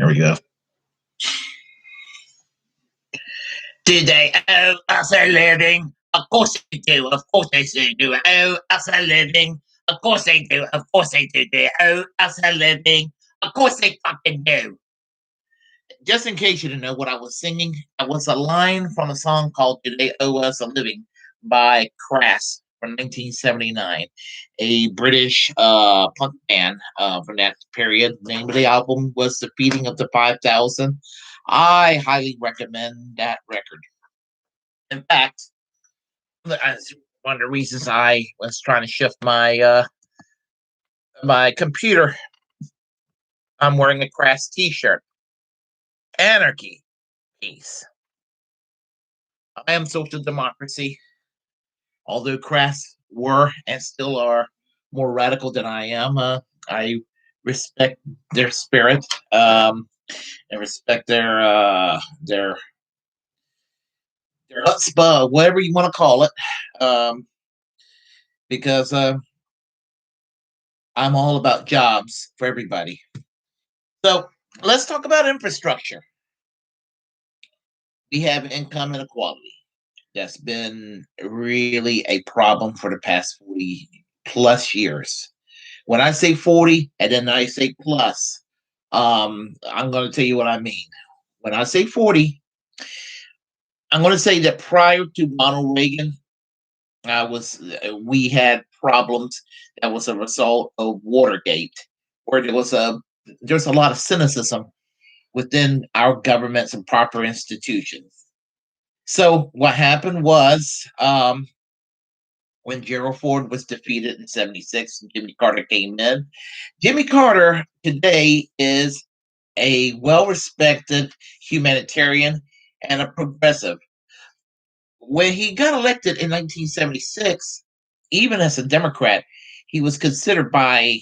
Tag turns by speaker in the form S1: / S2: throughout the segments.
S1: Here we go. Do they owe us a living? Of course they do. Of course they do owe us a living. Of course they do. Of course they do. They owe us a living. Of course they fucking do. Just in case you didn't know what I was singing, it was a line from a song called Do They Owe Us a Living by Crass from 1979, a British punk band from that period. The name of the album was The Feeding of the 5,000. I highly recommend that record. In fact, that's one of the reasons I was trying to shift my computer. I'm wearing a Crass T-shirt. Anarchy, peace. I am social democracy. Although Crass were and still are more radical than I am, I respect their spirit. I respect their chutzpah, whatever you want to call it, because I'm all about jobs for everybody. So let's talk about infrastructure. We have income inequality. That's been really a problem for the past 40 plus years. When I say 40 and then I say plus, I'm going to tell you what I mean. When I say 40, I'm going to say that prior to Ronald Reagan, we had problems that was a result of Watergate, where there's a lot of cynicism within our governments and proper institutions. So what happened was when Gerald Ford was defeated in '76 and Jimmy Carter came in, Jimmy Carter today is a well-respected humanitarian and a progressive. When he got elected in 1976, even as a Democrat, he was considered by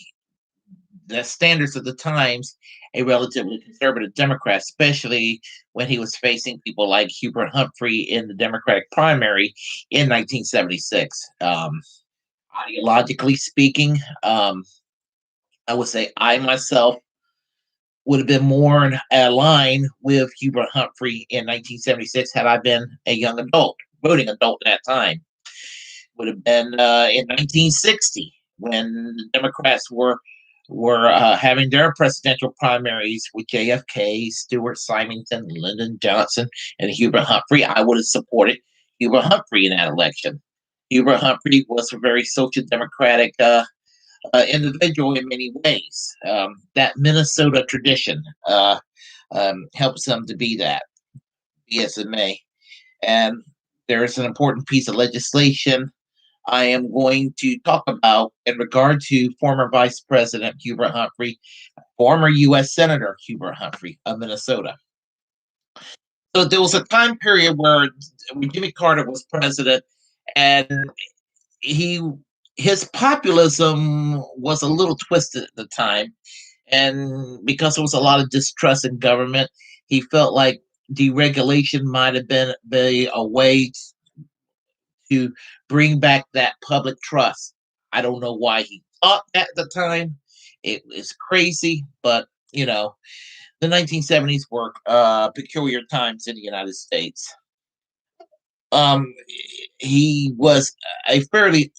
S1: the standards of the times a relatively conservative Democrat, especially when he was facing people like Hubert Humphrey in the Democratic primary in 1976. Ideologically speaking, I would say I myself would have been more in a line with Hubert Humphrey in 1976 had I been a young adult, voting adult at that time. Would have been in 1960 when the Democrats were having their presidential primaries with JFK, Stuart Symington, Lyndon Johnson, and Hubert Humphrey. I would have supported Hubert Humphrey in that election. Hubert Humphrey was a very social democratic individual in many ways. That Minnesota tradition helps them to be that, be as it may. And there is an important piece of legislation I am going to talk about in regard to former Vice President Hubert Humphrey, former U.S. Senator Hubert Humphrey of Minnesota. So there was a time period where Jimmy Carter was president, and he his populism was a little twisted at the time, and because there was a lot of distrust in government, he felt like deregulation might have been a way to bring back that public trust. I don't know why he thought that at the time. It was crazy, but the 1970s were peculiar times in the United States. Um, he was a fairly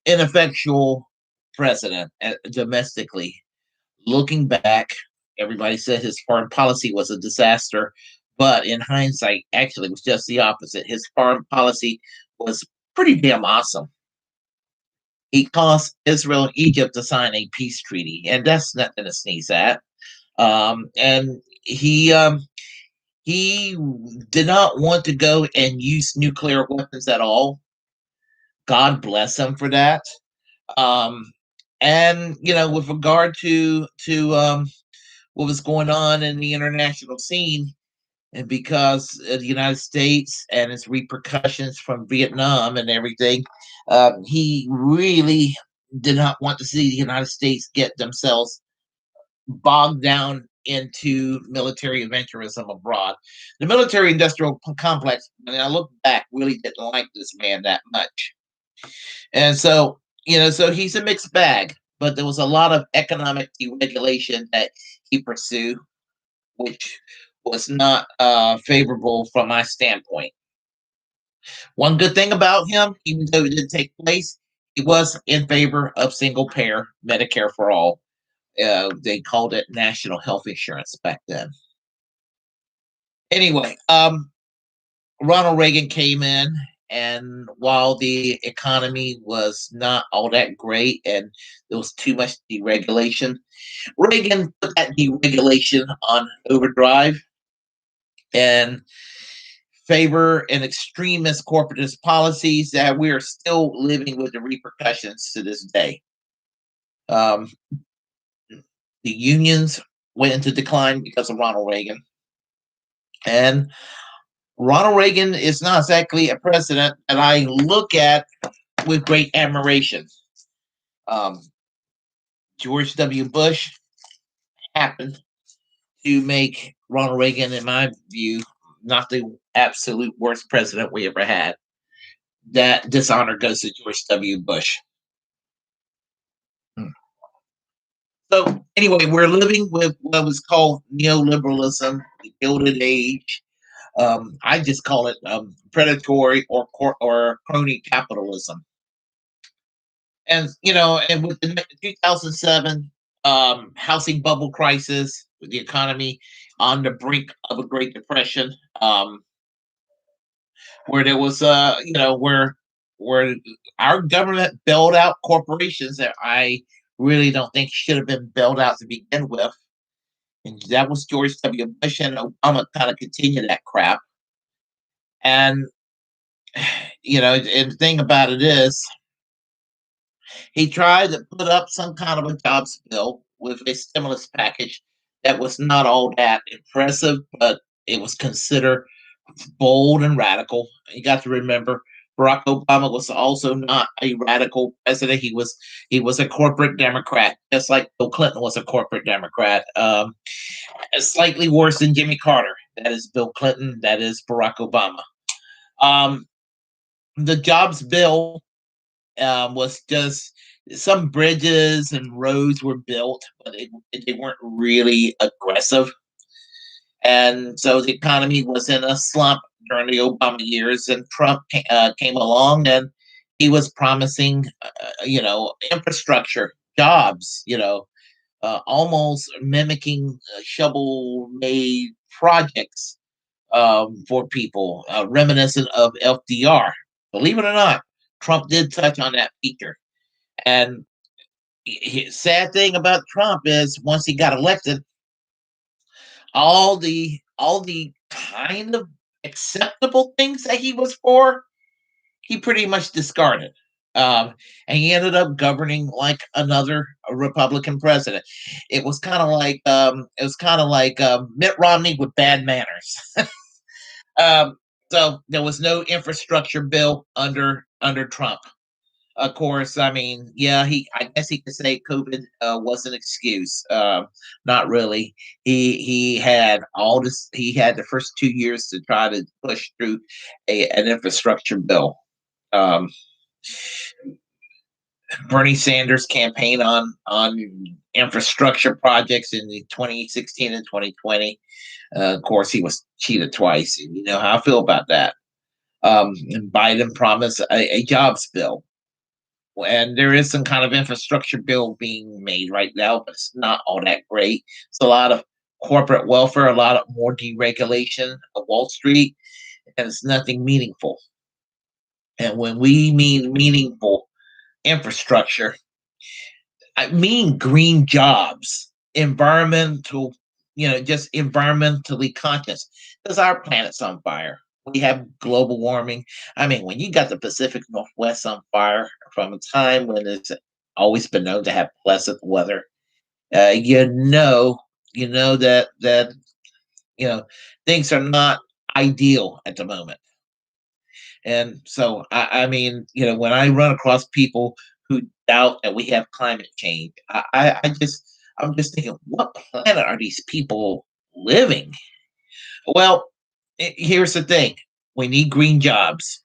S1: ineffectual president domestically. Looking back, everybody said his foreign policy was a disaster, but in hindsight, actually, it was just the opposite. His foreign policy was pretty damn awesome. He caused Israel and Egypt to sign a peace treaty, and that's nothing to sneeze at. And he did not want to go and use nuclear weapons at all. God bless him for that. Um, and with regard to what was going on in the international scene, and because of the United States and its repercussions from Vietnam and everything, he really did not want to see the United States get themselves bogged down into military adventurism abroad. The military industrial complex, when I look back, really didn't like this man that much. And so he's a mixed bag, but there was a lot of economic deregulation that he pursued. which was not favorable from my standpoint. One good thing about him, even though it didn't take place, he was in favor of single payer Medicare for all. They called it national health insurance back then. Anyway, Ronald Reagan came in, and while the economy was not all that great and there was too much deregulation, Reagan put that deregulation on overdrive and favor and extremist corporatist policies that we are still living with the repercussions to this day. Um, the unions went into decline because of Ronald Reagan. And Ronald Reagan is not exactly a president that I look at with great admiration. Um, George W. Bush happened to make Ronald Reagan, in my view, not the absolute worst president we ever had. That dishonor goes to George W. Bush. Hmm. So, anyway, we're living with what was called neoliberalism, the Gilded Age. I just call it predatory or crony capitalism. And and with the 2007 housing bubble crisis, with the economy on the brink of a Great Depression, where there was where our government bailed out corporations that I really don't think should have been bailed out to begin with, and that was George W. Bush, and Obama kind of continued that crap. And and the thing about it is, he tried to put up some kind of a jobs bill with a stimulus package that was not all that impressive, but it was considered bold and radical. You got to remember, Barack Obama was also not a radical president. He was a corporate Democrat, just like Bill Clinton was a corporate Democrat. Slightly worse than Jimmy Carter. That is Bill Clinton. That is Barack Obama. Um, the jobs bill was just some bridges and roads were built, but they weren't really aggressive. And so the economy was in a slump during the Obama years, and Trump came along and he was promising, infrastructure, jobs, almost mimicking shovel-made projects for people, reminiscent of FDR. Believe it or not, Trump did touch on that feature. And sad thing about Trump is once he got elected, all the kind of acceptable things that he was for, he pretty much discarded. And he ended up governing like another Republican president. It was kind of like Mitt Romney with bad manners. um, so there was no infrastructure bill under Trump. Of course, I mean, yeah, I guess he could say COVID was an excuse. Not really. He had all this. He had the first 2 years to try to push through an infrastructure bill. Um, Bernie Sanders campaigned on infrastructure projects in the 2016 and 2020. Of course, he was cheated twice, and you know how I feel about that. And Biden promised a jobs bill, and there is some kind of infrastructure bill being made right now, but it's not all that great. It's a lot of corporate welfare, a lot of more deregulation of Wall Street, and it's nothing meaningful. And when we mean meaningful infrastructure, I mean green jobs, environmental, just environmentally conscious, because our planet's on fire. We have global warming. I mean, when you got the Pacific Northwest on fire from a time when it's always been known to have pleasant weather, that you know things are not ideal at the moment. And so, I mean, when I run across people who doubt that we have climate change, I'm just thinking, what planet are these people living? Well, here's the thing: we need green jobs,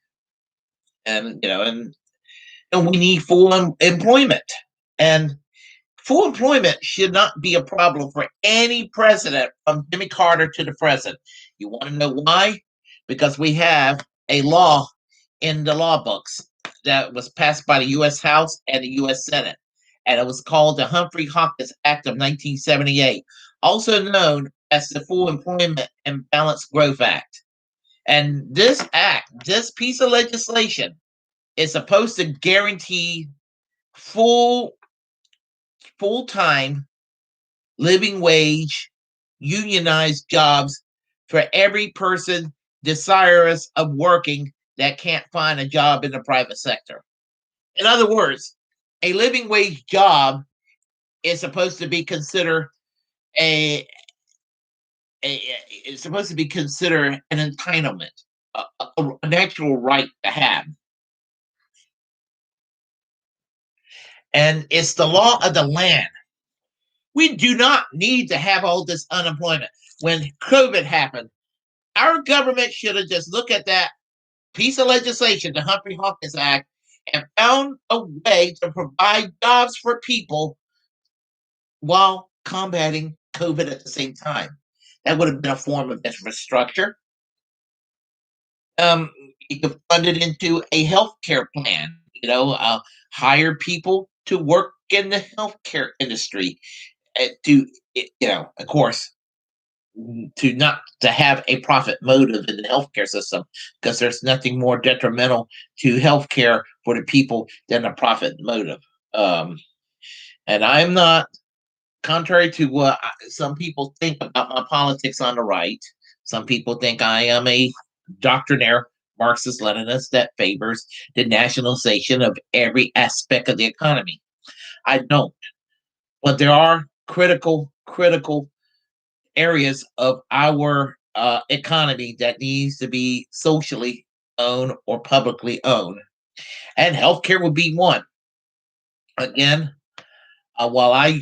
S1: and and we need full employment. And Full employment should not be a problem for any president from Jimmy Carter to the present. You want to know why? Because we have a law in the law books that was passed by the U.S. House and the U.S. Senate, and it was called the Humphrey Hawkins Act of 1978, also known as the Full Employment and Balanced Growth Act. And this act, this piece of legislation, is supposed to guarantee full full-time living wage unionized jobs for every person desirous of working that can't find a job in the private sector. In other words, a living wage job is supposed to be considered a, it's supposed to be considered an entitlement, a natural right to have, and it's the law of the land. We do not need to have all this unemployment. When COVID happened, our government should have just looked at that piece of legislation, the Humphrey Hawkins Act, and found a way to provide jobs for people while combating COVID at the same time. That would have been a form of infrastructure. Um, you could fund it into a healthcare plan. Hire people to work in the healthcare industry. Of course, to not to have a profit motive in the healthcare system, because there's nothing more detrimental to healthcare for the people than a profit motive. Um, and I'm not, contrary to what some people think about my politics on the right. Some people think I am a doctrinaire Marxist Leninist that favors the nationalization of every aspect of the economy. I don't, but there are critical areas of our economy that needs to be socially owned or publicly owned, and healthcare would be one. Again, while I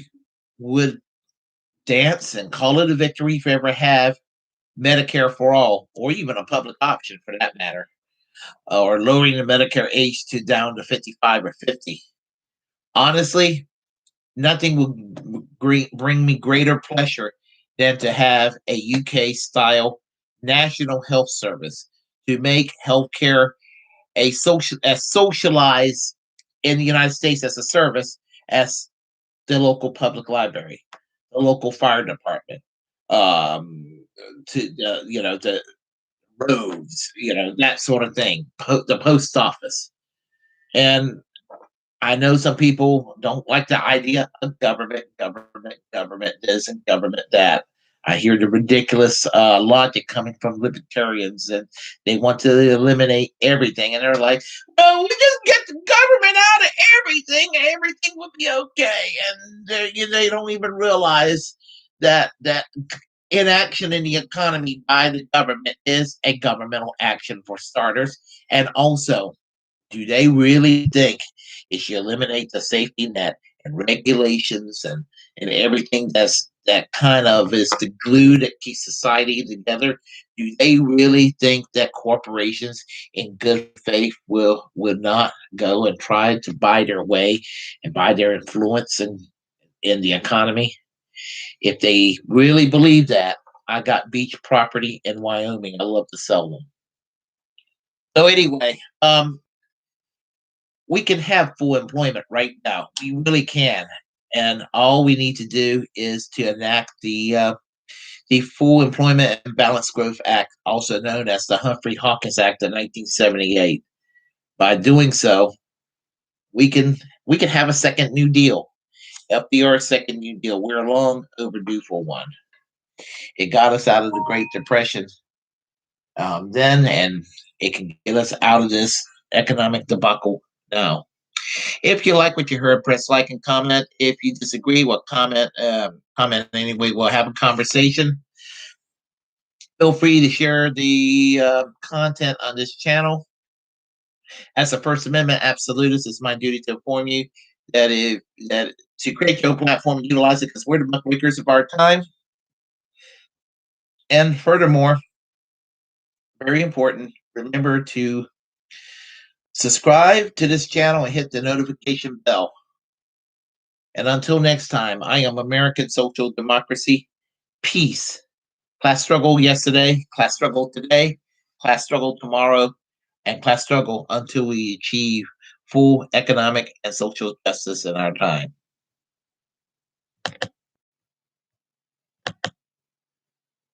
S1: would dance and call it a victory if we ever have Medicare for all, or even a public option for that matter, or lowering the Medicare age to down to 55 or 50. Honestly, nothing will bring me greater pleasure than to have a UK style national health service to make healthcare as socialized in the United States as a service as the local public library, the local fire department, to the roads, that sort of thing, the post office. And I know some people don't like the idea of government this and government that. I hear the ridiculous logic coming from libertarians, and they want to eliminate everything. And they're like, "No, we just get the government out of everything, and everything will be okay." And they don't even realize that inaction in the economy by the government is a governmental action for starters, and also, do they really think if you eliminate the safety net and regulations and everything that kind of is the glue that keeps society together, do they really think that corporations in good faith will not go and try to buy their way and buy their influence in the economy? If they really believe that, I got beach property in Wyoming. I love to sell them. So anyway, we can have full employment right now. We really can. And all we need to do is to enact the Full Employment and Balanced Growth Act, also known as the Humphrey Hawkins Act of 1978. By doing so, we can we can have a second New Deal. FDR's second New Deal. We're long overdue for one. It got us out of the Great Depression then, and it can get us out of this economic debacle now. If you like what you heard, press like and comment. If you disagree, well, comment anyway. We'll have a conversation. Feel free to share the content on this channel. As a First Amendment absolutist, it's my duty to inform you that to create your own platform, utilize it because we're the buckmakers of our time. And furthermore, very important, remember to subscribe to this channel and hit the notification bell. And until next time, I am American Social Democracy. Peace. Class struggle yesterday, class struggle today, class struggle tomorrow, and class struggle until we achieve full economic and social justice in our time.